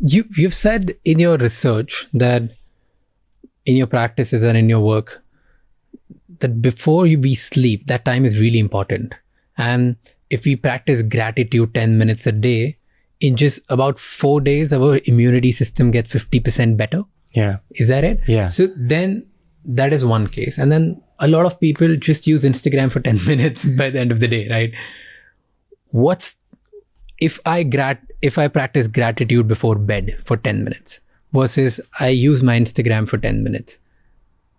You've said in your research that in your practices and in your work that before we sleep, that time is really important. And if we practice gratitude 10 minutes a day, in just about 4 days, our immunity system gets 50% better. Yeah. Is that it? Yeah. So then that is one case. And then a lot of people just use Instagram for 10 minutes by the end of the day, right? If I practice gratitude before bed for 10 minutes versus I use my Instagram for 10 minutes,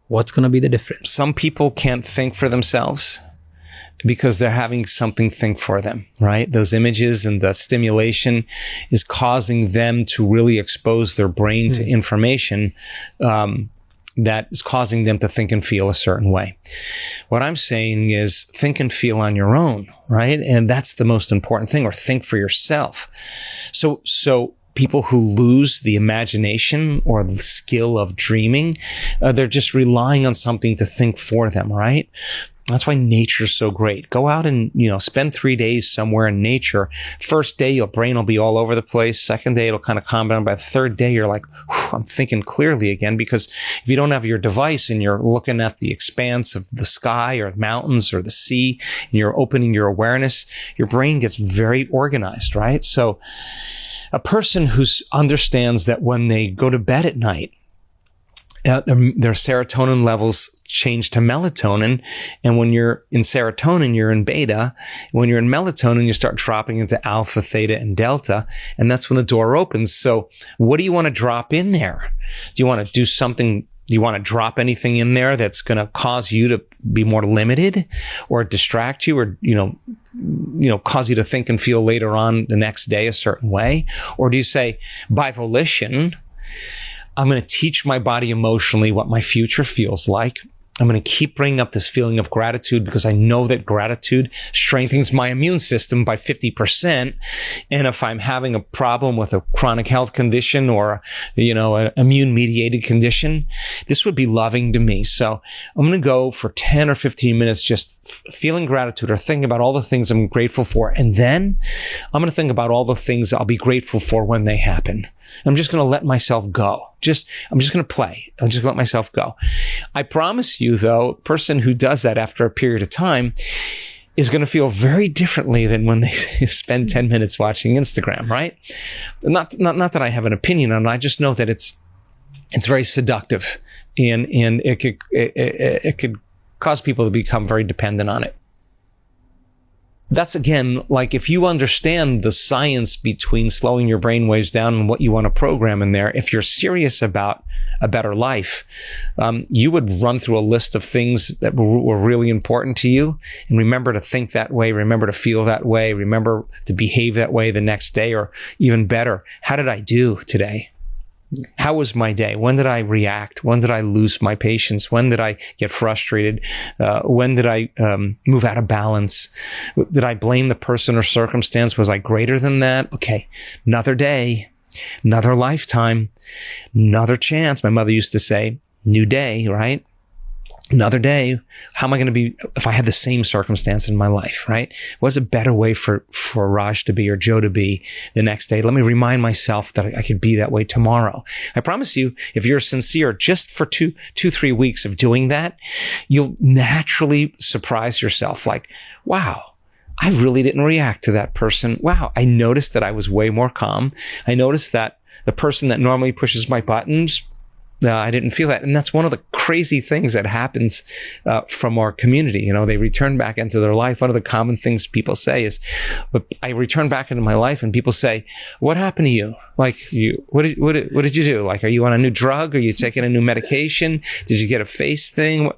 what's going to be the difference? Some people can't think for themselves because they're having something think for them, right? Those images and the stimulation is causing them to really expose their brain to information that is causing them to think and feel a certain way. What I'm saying is think and feel on your own, right? And that's the most important thing, or think for yourself. So people who lose the imagination or the skill of dreaming, they're just relying on something to think for them, right? That's why nature's so great. Go out and, spend 3 days somewhere in nature. First day, your brain will be all over the place. Second day, it'll kind of calm down. By the third day, you're like, I'm thinking clearly again, because if you don't have your device and you're looking at the expanse of the sky or mountains or the sea, and you're opening your awareness, your brain gets very organized, right? So a person who understands that when they go to bed at night, their serotonin levels change to melatonin. And when you're in serotonin, you're in beta. When you're in melatonin, you start dropping into alpha, theta, and delta. And that's when the door opens. So what do you want to drop in there? Do you want to do something? Do you want to drop anything in there that's going to cause you to be more limited or distract you or, cause you to think and feel later on the next day a certain way? Or do you say, by volition, I'm going to teach my body emotionally what my future feels like. I'm going to keep bringing up this feeling of gratitude because I know that gratitude strengthens my immune system by 50%. And if I'm having a problem with a chronic health condition or, an immune mediated condition, this would be loving to me. So I'm going to go for 10 or 15 minutes just feeling gratitude or thinking about all the things I'm grateful for. And then I'm going to think about all the things I'll be grateful for when they happen. I'm just going to let myself go. I'm just going to play. I'll just let myself go. I promise you, though, a person who does that after a period of time is going to feel very differently than when they spend 10 minutes watching Instagram, right? Not that I have an opinion on it. I just know that it's very seductive and it could cause people to become very dependent on it. That's, again, like if you understand the science between slowing your brain waves down and what you want to program in there, if you're serious about a better life, you would run through a list of things that were really important to you and remember to think that way, remember to feel that way, remember to behave that way the next day, or even better, how did I do today? How was my day? When did I react? When did I lose my patience? When did I get frustrated? When did I move out of balance? Did I blame the person or circumstance? Was I greater than that? Okay, another day, another lifetime, another chance. My mother used to say, new day, right? Another day. How am I going to be if I had the same circumstance in my life, right? What's a better way for Raj to be or Joe to be the next day? Let me remind myself that I could be that way tomorrow. I promise you, if you're sincere, just for 3 weeks of doing that, you'll naturally surprise yourself. Like, wow, I really didn't react to that person. Wow, I noticed that I was way more calm. I noticed that the person that normally pushes my buttons, I didn't feel that. And that's one of the crazy things that happens from our community. They return back into their life. One of the common things people say is, but I return back into my life and people say, what happened to you? Like, what did you do? Like, are you on a new drug? Are you taking a new medication? Did you get a face thing?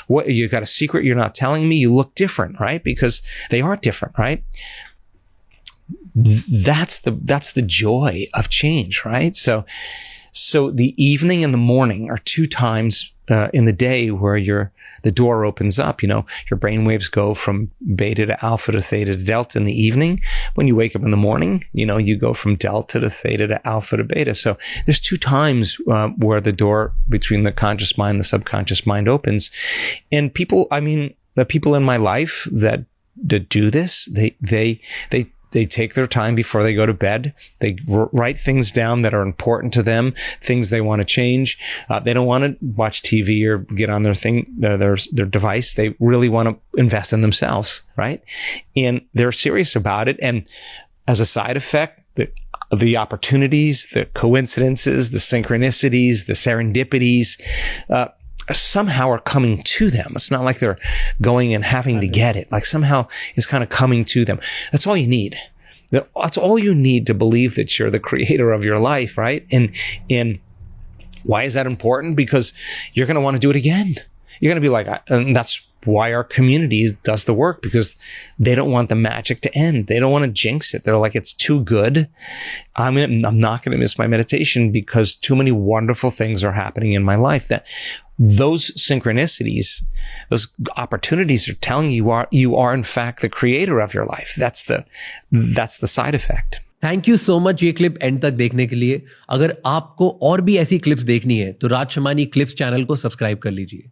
What, you got a secret you're not telling me? You look different, right? Because they are different, right? That's the joy of change, right? So the evening and the morning are 2 times in the day where the door opens up. Your brain waves go from beta to alpha to theta to delta in the evening. When you wake up in the morning, you go from delta to theta to alpha to beta. So there's 2 times where the door between the conscious mind and the subconscious mind opens. And the people in my life that do this, they They take their time before they go to bed. They write things down that are important to them, things they want to change. They don't want to watch TV or get on their device. They really want to invest in themselves, right? And they're serious about it. And as a side effect, the opportunities, the coincidences, the synchronicities, the serendipities, somehow are coming to them. It's not like they're going and having to get it. Like somehow it's kind of coming to them. That's all you need. That's all you need to believe that you're the creator of your life, right? And why is that important? Because you're going to want to do it again. You're going to be like, and that's why our community does the work, because they don't want the magic to end. They don't want to jinx it. They're like, it's too good. I'm not going to miss my meditation because too many wonderful things are happening in my life. That those synchronicities, those opportunities are telling you are in fact the creator of your life. That's the side effect. Thank you so much ये clip and तक देखने के लिए. अगर आपको और भी ऐसी क्लिप्स देखनी है तो राज शमानी क्लिप्स चैनल को सब्सक्राइब कर लीजिए.